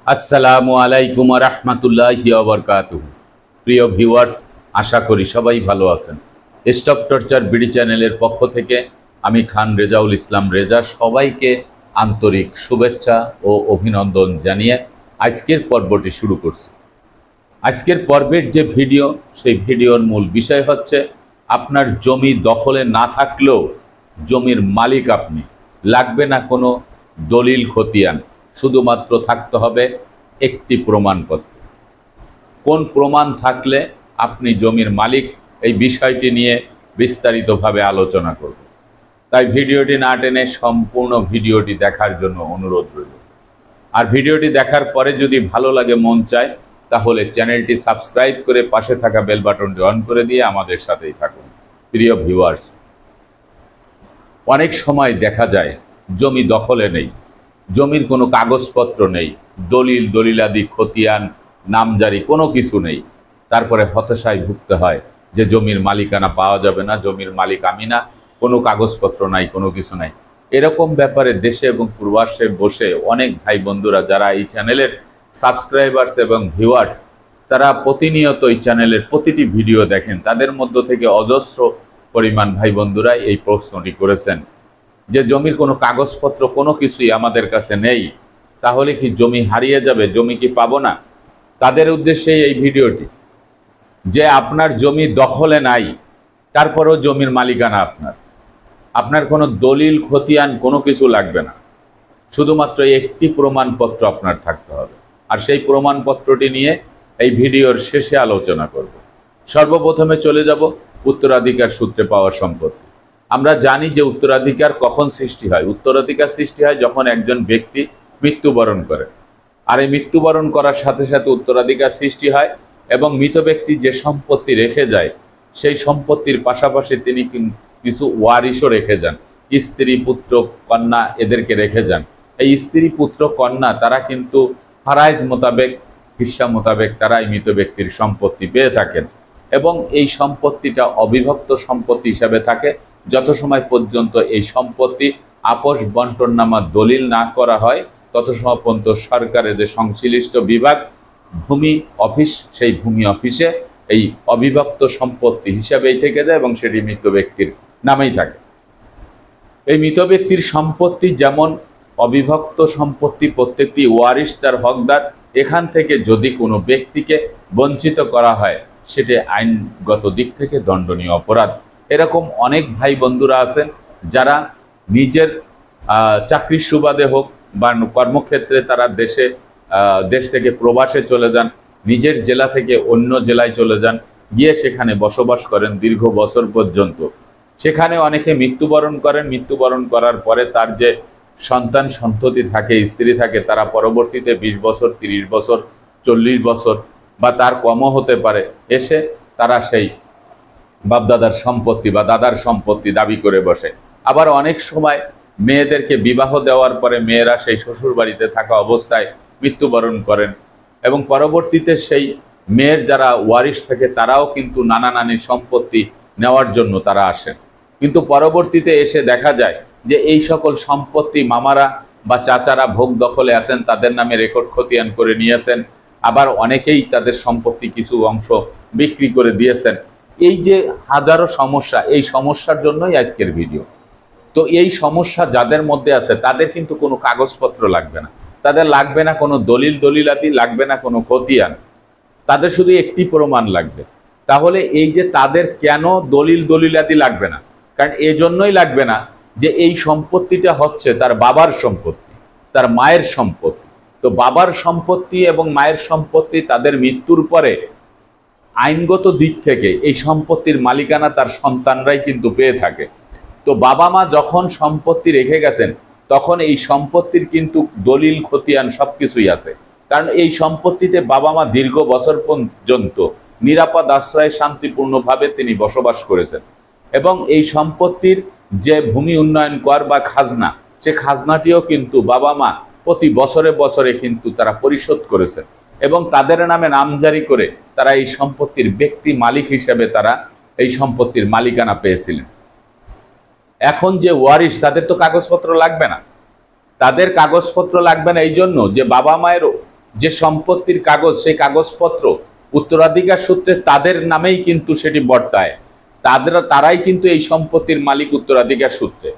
আসসালামু আলাইকুম ওয়া রাহমাতুল্লাহি ওয়া বারাকাতুহু। প্রিয় ভিউয়ার্স, আশা করি সবাই ভালো আছেন। স্টপ টর্চার বিডি চ্যানেলের পক্ষ থেকে আমি খান রেজাউল ইসলাম রেজা সবাইকে আন্তরিক শুভেচ্ছা ও অভিনন্দন জানিয়ে আজকের পর্বটি শুরু করছি। আজকের পর্বের যে ভিডিও, সেই ভিডিওর মূল বিষয় হচ্ছে আপনার জমি দখলে না থাকলেও জমির মালিক আপনি, লাগবে না কোনো দলিল খতিয়ান, শুধুমাত্র থাকতে হবে একটি প্রমাণপত্র। কোন প্রমাণ থাকলে আপনি জমির মালিক, এই বিষয়টি নিয়ে বিস্তারিতভাবে আলোচনা করব। তাই ভিডিওটি না টেনে সম্পূর্ণ ভিডিওটি দেখার জন্য অনুরোধ রইল। আর ভিডিওটি দেখার পরে যদি ভালো লাগে, মন চায়, তাহলে চ্যানেলটি সাবস্ক্রাইব করে পাশে থাকা বেল বাটনটি অন করে দিয়ে আমাদের সাথেই থাকুন। প্রিয় ভিউয়ার্স, অনেক সময় দেখা যায় জমি দখলে নেই, জমির কোনো কাগজপত্র নেই, দলিল দলিলাদি খতিয়ান নামজারি কোনো কিছু নেই। তারপরে হতাশায় ভুগতে হয় যে জমির মালিকানা পাওয়া যাবে না, জমির মালিক আমি না, কোনো কাগজপত্র নাই, কোনো কিছু নাই। এরকম ব্যাপারে দেশে এবং প্রবাসে বসে অনেক ভাই বন্ধুরা যারা এই চ্যানেলের সাবস্ক্রাইবার্স এবং ভিউয়ার্স, তারা প্রতিনিয়ত এই চ্যানেলের প্রতিটি ভিডিও দেখেন। তাদের মধ্য থেকে অজস্র পরিমাণ ভাই বন্ধুরাই এই প্রশ্নটি করেছেন যে জমির কোনো কাগজপত্র কোনো কিছুই আমাদের কাছে নেই, তাহলে কি জমি হারিয়ে যাবে, জমি কি পাবো না? তাদের উদ্দেশ্যে এই ভিডিওটি, যে আপনার জমি দখলে নাই, তারপরেও জমির মালিকানা আপনার, আপনার কোনো দলিল খতিয়ান কোনো কিছু লাগবে না, শুধুমাত্র একটি প্রমাণপত্র আপনার থাকতে হবে। আর সেই প্রমাণপত্রটি নিয়ে এই ভিডিওর শেষে আলোচনা করব। সর্বপ্রথমে চলে যাব উত্তরাধিকার সূত্রে পাওয়া সম্পত্তি। আমরা জানি যে উত্তরাধিকার কখন সৃষ্টি হয়। উত্তরাধিকার সৃষ্টি হয় যখন একজন ব্যক্তি মৃত্যুবরণ করে। আর এই মৃত্যুবরণ করার সাথে সাথে উত্তরাধিকার সৃষ্টি হয় এবং মৃত ব্যক্তি যে সম্পত্তি রেখে যায়, সেই সম্পত্তির পাশাপাশি তিনি কিছু ওয়ারিশও রেখে যান, স্ত্রী পুত্র কন্যা এদেরকে রেখে যান। এই স্ত্রী পুত্র কন্যা তারা কিন্তু ফারাইজ মোতাবেক, হিস্সা মোতাবেক তারা এই মৃত ব্যক্তির সম্পত্তি পেয়ে থাকেন এবং এই সম্পত্তিটা অবিভক্ত সম্পত্তি হিসাবে থাকে যত সময় পর্যন্ত এই সম্পত্তি আপোষ বন্টননামা দলিল না করা হয়, তত সময় পর্যন্ত সরকারের যে সংশ্লিষ্ট বিভাগ ভূমি অফিস, সেই ভূমি অফিসে এই অবিভক্ত সম্পত্তি হিসাবেই থেকে যায় এবং সেটি মৃত ব্যক্তির নামেই থাকে। এই মৃত ব্যক্তির সম্পত্তি যেমন অবিভক্ত সম্পত্তি, প্রত্যেকটি ওয়ারিশ তার হকদার। এখান থেকে যদি কোনো ব্যক্তিকে বঞ্চিত করা হয়, সেটি আইনগত দিক থেকে দণ্ডনীয় অপরাধ। এরকম অনেক ভাই বন্ধুরা আছেন যারা নিজের চাকরির সুবাদে হোক বা কর্মক্ষেত্রে তারা দেশ থেকে প্রবাসে চলে যান, নিজের জেলা থেকে অন্য জেলায় চলে যান, গিয়ে সেখানে বসবাস করেন দীর্ঘ বছর পর্যন্ত। সেখানে অনেকে মৃত্যুবরণ করেন। মৃত্যুবরণ করার পরে তার যে সন্তান সন্ততি থাকে, স্ত্রী থাকে, তারা পরবর্তীতে 20 বছর, 30 বছর, 40 বছর বা তার কমও হতে পারে, এসে তারা সেই বাপদাদার সম্পত্তি বা দাদার সম্পত্তি দাবি করে বসে। আবার অনেক সময় মেয়েদেরকে বিবাহ দেওয়ার পরে মেয়েরা সেই শ্বশুর বাড়িতে থাকা অবস্থায় মৃত্যুবরণ করেন এবং পরবর্তীতে সেই মেয়ের যারা ওয়ারিশ থাকে তারাও কিন্তু নানা নানির সম্পত্তি নেওয়ার জন্য তারা আসেন। কিন্তু পরবর্তীতে এসে দেখা যায় যে এই সকল সম্পত্তি মামারা বা চাচারা ভোগ দখলে আছেন, তাদের নামে রেকর্ড খতিয়ান করে নিয়েছেন। আবার অনেকেই তাদের সম্পত্তি কিছু অংশ বিক্রি করে দিয়েছেন। এই যে হাজারো সমস্যা, এই সমস্যার জন্যই আজকের ভিডিও। তো এই সমস্যা যাদের মধ্যে আছে তাদের কিন্তু কোনো কাগজপত্র লাগবে না, তাদের লাগবে না কোনো দলিল দলিলাতি, লাগবে না কোনো খতিয়ান, তাদের শুধু একটি প্রমাণ লাগবে। তাহলে এই যে তাদের কেন দলিল দলিলাতি লাগবে না, কারণ এই জন্যই লাগবে না যে এই সম্পত্তিটা হচ্ছে তার বাবার সম্পত্তি, তার মায়ের সম্পত্তি। তো বাবার সম্পত্তি এবং মায়ের সম্পত্তি তাদের মৃত্যুর পরে আইনগত দিক থেকে এই সম্পত্তির মালিকানা তার সন্তানরাই কিন্তু পেয়ে থাকে। তো বাবা মা যখন সম্পত্তি রেখে গেছেন, তখন এই সম্পত্তির কিন্তু দলিল খতিয়ান সবকিছুই আছে। কারণ এই সম্পত্তিতে বাবা মা দীর্ঘ বছর পর্যন্ত নিরাপদ আশ্রয়ে শান্তিপূর্ণভাবে তিনি বসবাস করেছেন এবং এই সম্পত্তির যে ভূমি উন্নয়ন কর বা খাজনা, সে খাজনাটিও কিন্তু বাবা মা প্রতি বছরে বছরে কিন্তু তারা পরিশোধ করেছেন এবং তাদের নামে নামজারি করে তারা এই সম্পত্তির ব্যক্তি মালিক হিসেবে তারা এই সম্পত্তির মালিকানা পেয়েছিলেন। এখন যে ওয়ারিশ, তাদের তো কাগজপত্র লাগবে না। তাদের কাগজপত্র লাগবে না এই জন্য যে বাবা মায়ের যে সম্পত্তির কাগজ, সেই কাগজপত্র উত্তরাধিকার সূত্রে তাদের নামেই কিন্তু সেটি বর্তায়, তারাই কিন্তু এই সম্পত্তির মালিক উত্তরাধিকার সূত্রে।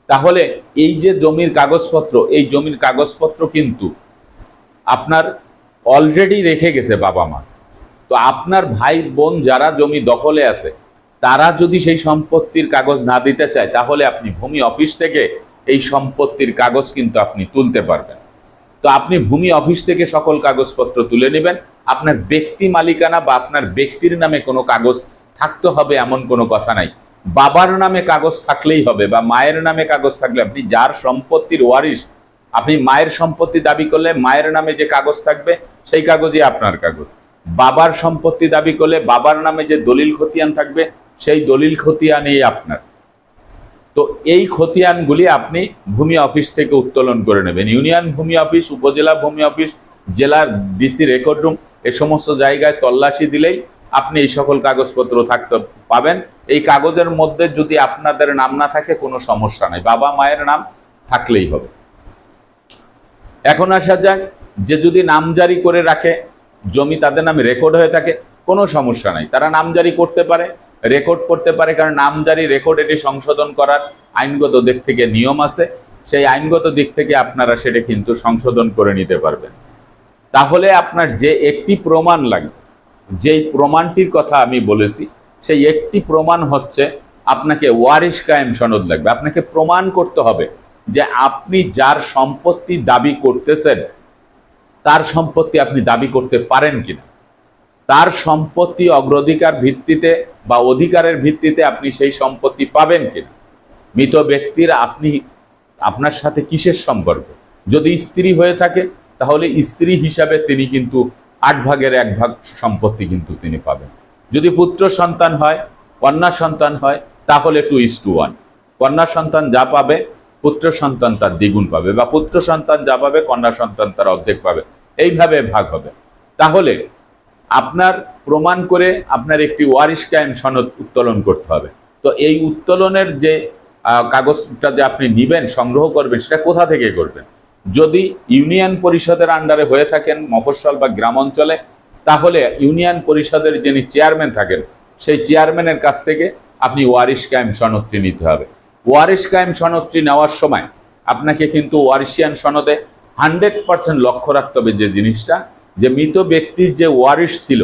তাহলে এই যে জমির কাগজপত্র, এই জমির কাগজপত্র কিন্তু আপনার অলরেডি রেখে গেছে বাবা মা। তো আপনার ভাই বোন যারা জমি দখলে আছে, তারা যদি সেই সম্পত্তির কাগজ না দিতে চায়, তাহলে আপনি ভূমি অফিস থেকে এই সম্পত্তির কাগজ কিন্তু আপনি তুলতে পারবেন। তো আপনি ভূমি অফিস থেকে সকল কাগজপত্র তুলে নেবেন। আপনার ব্যক্তি মালিকানা বা আপনার ব্যক্তির নামে কোনো কাগজ থাকতে হবে এমন কোনো কথা নাই। বাবার নামে কাগজ থাকলেই হবে বা মায়ের নামে কাগজ থাকলে, আপনি যার সম্পত্তির ওয়ারিশ, আপনি মায়ের সম্পত্তি দাবি করলে মায়ের নামে যে কাগজ থাকবে সেই কাগজই আপনার কাগজ। বাবার সম্পত্তি দাবি করলে বাবার নামে যে দলিল খতিয়ান থাকবে সেই দলিল খতিয়ানই আপনার। তো এই খতিয়ানগুলি আপনি ভূমি অফিস থেকে উত্তোলন করে নেবেন। ইউনিয়ন ভূমি অফিস, উপজেলা ভূমি অফিস, জেলার ডিসি রেকর্ড রুম, এই সমস্ত জায়গায় তল্লাশি দিলেই আপনি এই সকল কাগজপত্র থাকতে পাবেন। এই কাগজের মধ্যে যদি আপনাদের নাম না থাকে কোনো সমস্যা নাই, বাবা মায়ের নাম থাকলেই হবে। এখন আসা যাক, যে যদি নামজারি করে রাখে, জমি তাদের নামে রেকর্ড হয়ে থাকে, কোনো সমস্যা নাই, তারা নামজারি করতে পারে, রেকর্ড করতে পারে। কারণ নামজারি রেকর্ড এটি সংশোধন করার আইনগত দিক থেকে নিয়ম আছে, সেই আইনগত দিক থেকে আপনারা সেটা কিন্তু সংশোধন করে নিতে পারবেন। তাহলে আপনার যে একটি প্রমাণ লাগবে, যেই প্রমাণটির কথা আমি বলেছি, সেই একটি প্রমাণ হচ্ছে আপনাকে ওয়ারিশ কায়েম সনদ লাগবে। আপনাকে প্রমাণ করতে হবে যে আপনি যার সম্পত্তি দাবি করতেছেন তার সম্পত্তি আপনি দাবি করতে পারেন কিনা, তার সম্পত্তি অগ্রাধিকার ভিত্তিতে বা অধিকারের ভিত্তিতে আপনি সেই সম্পত্তি পাবেন কিনা। মৃত ব্যক্তির আপনার সাথে কিসের সম্পর্ক? যদি স্ত্রী হয়ে থাকে তাহলে স্ত্রী হিসাবে তিনি কিন্তু 8 ভাগের 1 ভাগ সম্পত্তি কিন্তু তিনি পাবেন। যদি পুত্র সন্তান হয়, কন্যা সন্তান হয়, তাহলে 2:1। কন্যা সন্তান যা পাবে পুত্র সন্তান তার দ্বিগুণ পাবে, বা পুত্র সন্তান যা পাবে কন্যা সন্তান তার অর্ধেক পাবে, এইভাবে ভাগ হবে। তাহলে আপনার প্রমাণ করে আপনার একটি ওয়ারিশ কায়েম সনদ উত্তোলন করতে হবে। তো এই উত্তোলনের যে কাগজটা যে আপনি নেবেন, সংগ্রহ করবেন, সেটা কোথা থেকে করবেন? যদি ইউনিয়ন পরিষদের আন্ডারে হয়ে থাকেন মফস্বল বা গ্রাম অঞ্চলে, তাহলে ইউনিয়ন পরিষদের যিনি চেয়ারম্যান থাকেন সেই চেয়ারম্যানের কাছ থেকে আপনি ওয়ারিশ কায়েম সনদটি নিতে হবে। ওয়ারিশ কায়েম সনদটি নেওয়ার সময় আপনাকে কিন্তু ওয়ারিশিয়ান সনদে 100% লক্ষ্য রাখতে হবে যে জিনিসটা, যে মৃত ব্যক্তির যে ওয়ারিশ ছিল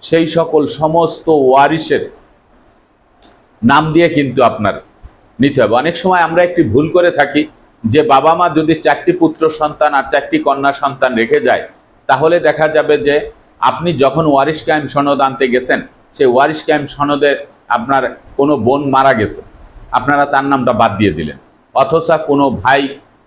সেই সকল সমস্ত ওয়ারিশের নাম দিয়ে কিন্তু আপনার নিতে হবে। অনেক সময় আমরা একটি ভুল করে থাকি যে বাবা মা যদি 4টি পুত্র সন্তান আর 4টি কন্যা সন্তান রেখে যায়, তাহলে দেখা যাবে যে আপনি যখন ওয়ারিশ কায়েম সনদ আনতে গেছেন, সেই ওয়ারিশ কায়েম সনদে আপনার কোনো বোন মারা গেছে, আপনারা তার নামটা বাদ দিয়ে দিলেন। অথচ কোনো ভাই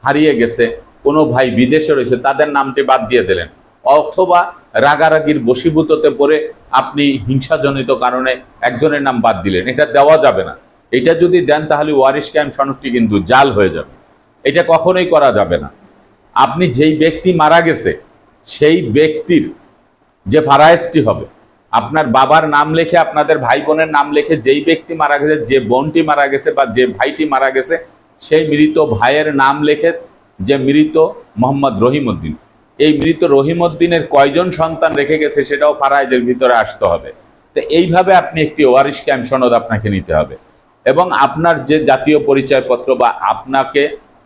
হারিয়ে গেছে, কোনো ভাই বিদেশে রয়েছে, তাদের নামটি বাদ দিয়ে দিলেন। অথবা রাগারাগির বশীভূততে পড়ে আপনি হিংসাজনিত কারণে একজনের নাম বাদ দিলেন। এটা দেওয়া যাবে না। এটা যদি দেন তাহলে ওয়ারিশ কায়েম সনদটি কিন্তু জাল হয়ে যাবে। এটা কখনোই করা যাবে না। আপনি যেই ব্যক্তি মারা গেছে সেই ব্যক্তির যে ফারায়েজটি হবে, আপনার বাবার নাম লেখে, আপনাদের ভাই বোনের নাম লেখে, যেই ব্যক্তি মারা গেছে, যে বোনটি মারা গেছে বা যে ভাইটি মারা গেছে, সেই মৃত ভাইয়ের নাম লেখে, যে মৃত মোহাম্মদ রহিমউদ্দিন, এই মৃত রহিমউদ্দিনের কয়জন সন্তান রেখে গেছে সেটাও ফারায়েজের ভিতরে আসতে হবে। তো এইভাবে আপনি একটি ওয়ারিশ কায়েম সনদ আপনাকে নিতে হবে। এবং আপনার যে জাতীয় পরিচয়পত্র বা আপনাকে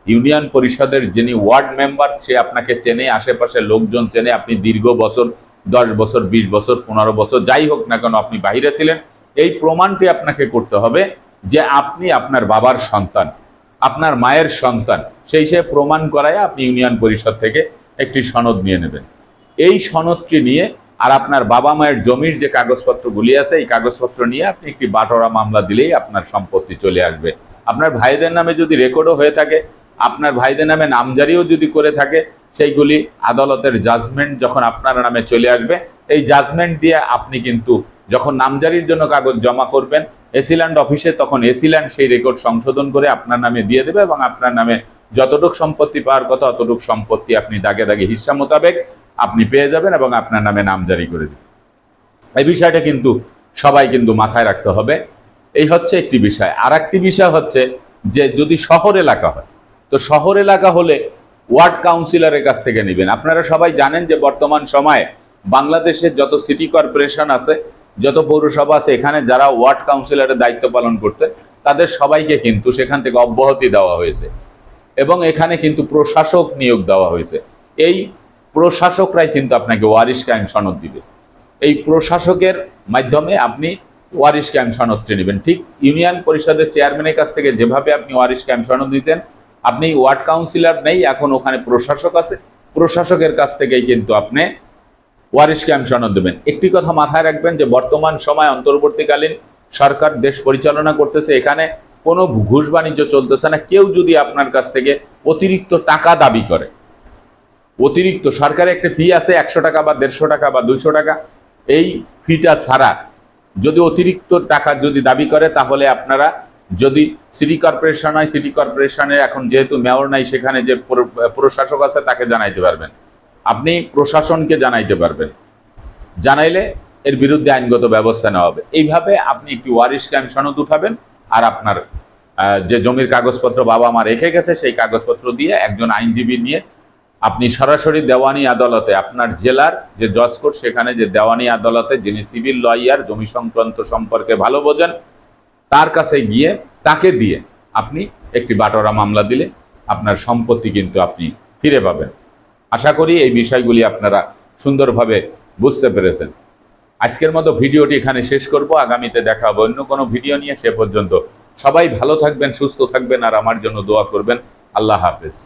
ইউনিয়ন পরিষদের যিনি ওয়ার্ড মেম্বার সে আপনাকে চেনে, আশেপাশের লোকজন চেনে, আপনি দীর্ঘ বছর 10 বছর 20 বছর 15 বছর যাই হোক না কেন আপনি বাহিরে ছিলেন, এই প্রমাণটি আপনাকে করতে হবে যে আপনি আপনার বাবার সন্তান, আপনার মায়ের সন্তান, সেই সে প্রমাণ করায় আপনি ইউনিয়ন পরিষদ থেকে একটি সনদ নিয়ে নেবেন। এই সনদটি নিয়ে আর আপনার বাবা মায়ের জমির যে কাগজপত্রগুলি আছে এই কাগজপত্র নিয়ে আপনি একটি বাটোয়ারা মামলা দিলেই আপনার সম্পত্তি চলে আসবে। আপনার ভাইদের নামে যদি রেকর্ডও হয়ে থাকে, আপনার ভাইদের নামে নামজারিও যদি করে থাকে, সেইগুলি আদালতের জাজমেন্ট যখন আপনার নামে চলে আসবে, এই জাজমেন্ট দিয়ে আপনি কিন্তু যখন নামজারির জন্য কাগজ জমা করবেন এসিল্যান্ড অফিসে, তখন এসিল্যান্ড সেই রেকর্ড সংশোধন করে আপনার নামে দিয়ে দেবে এবং আপনার নামে যতটুক সম্পত্তি পাওয়ার কথা অতটুক সম্পত্তি আপনি দাগে দাগে হিস্সা মোতাবেক আপনি পেয়ে যাবেন এবং আপনার নামে নামজারি করে দেবেন। এই বিষয়টা কিন্তু সবাই কিন্তু মাথায় রাখতে হবে। এই হচ্ছে একটি বিষয়। আর একটি বিষয় হচ্ছে যে যদি শহর এলাকা হয়, তো শহর এলাকা হলে ওয়ার্ড কাউন্সিলরের কাছ থেকে নেবেন। আপনারা সবাই জানেন যে বর্তমান সময়ে বাংলাদেশের যত সিটি কর্পোরেশন আছে, যত পৌরসভা আছে, এখানে যারা ওয়ার্ড কাউন্সিলরের দায়িত্ব পালন করতে, তাদের সবাইকে কিন্তু সেখান থেকে অব্যাহতি দেওয়া হয়েছে এবং এখানে কিন্তু প্রশাসক নিয়োগ দেওয়া হয়েছে। এই প্রশাসকরাই কিন্তু আপনাকে ওয়ারিশ কায়েম সনদ দিবে। এই প্রশাসকের মাধ্যমে আপনি ওয়ারিশ কায়েম সনদটি নেবেন। ঠিক ইউনিয়ন পরিষদের চেয়ারম্যানের কাছ থেকে যেভাবে আপনি ওয়ারিশ কায়েম সনদ দিয়েছেন, আপনি ওয়ার্ড কাউন্সিলর নেই, এখন ওখানে প্রশাসক আছে, প্রশাসকের কাছ থেকেই কিন্তু আপনি ওয়ারিশ কায়েম সনদ দেবেন। একটি কথা মাথায় রাখবেন যে বর্তমান সময় অন্তর্বর্তীকালীন সরকার দেশ পরিচালনা করতেছে, এখানে কোনো ঘুষ বাণিজ্য চলতেছে না। কেউ যদি আপনার কাছ থেকে অতিরিক্ত টাকা দাবি করে, অতিরিক্ত সরকারের একটা ফি আছে 100 টাকা বা 150 টাকা বা 200 টাকা, এই ফিটা ছাড়া যদি অতিরিক্ত টাকা যদি দাবি করে, তাহলে আপনারা যদি সিটি কর্পোরেশন হয়, সিটি কর্পোরেশনের এখন যেহেতু মেয়র নাই, সেখানে যে প্রশাসক আছে তাকে জানাইতে পারবেন, আপনি প্রশাসনকে জানাইতে পারবেন, জানাইলে এর বিরুদ্ধে আইনগত ব্যবস্থা নেওয়া হবে। এইভাবে আপনি একটি ওয়ারিশ কায়েম সনদ উঠাবেন, আর আপনার যে জমির কাগজপত্র বাবা মা রেখে গেছে সেই কাগজপত্র দিয়ে একজন আইনজীবী নিয়ে আপনি সরাসরি দেওয়ানি আদালতে, আপনার জেলার যে জজ কোর্ট, সেখানে যে দেওয়ানি আদালতে যিনি সিভিল লয়ার, জমি সংক্রান্ত সম্পর্কে ভালো বোঝেন, তার কাছে গিয়ে তাকে দিয়ে আপনি একটি বাটোয়ারা মামলা দিলে আপনার সম্পত্তি কিন্তু আপনি ফিরে পাবেন। আশা করি এই বিষয়গুলি আপনারা সুন্দরভাবে বুঝতে পেরেছেন। আজকের মতো ভিডিওটি এখানে শেষ করব। আগামীতে দেখা হবে অন্য কোনো ভিডিও নিয়ে। সে পর্যন্ত সবাই ভালো থাকবেন, সুস্থ থাকবেন, আর আমার জন্য দোয়া করবেন। আল্লাহ হাফেজ।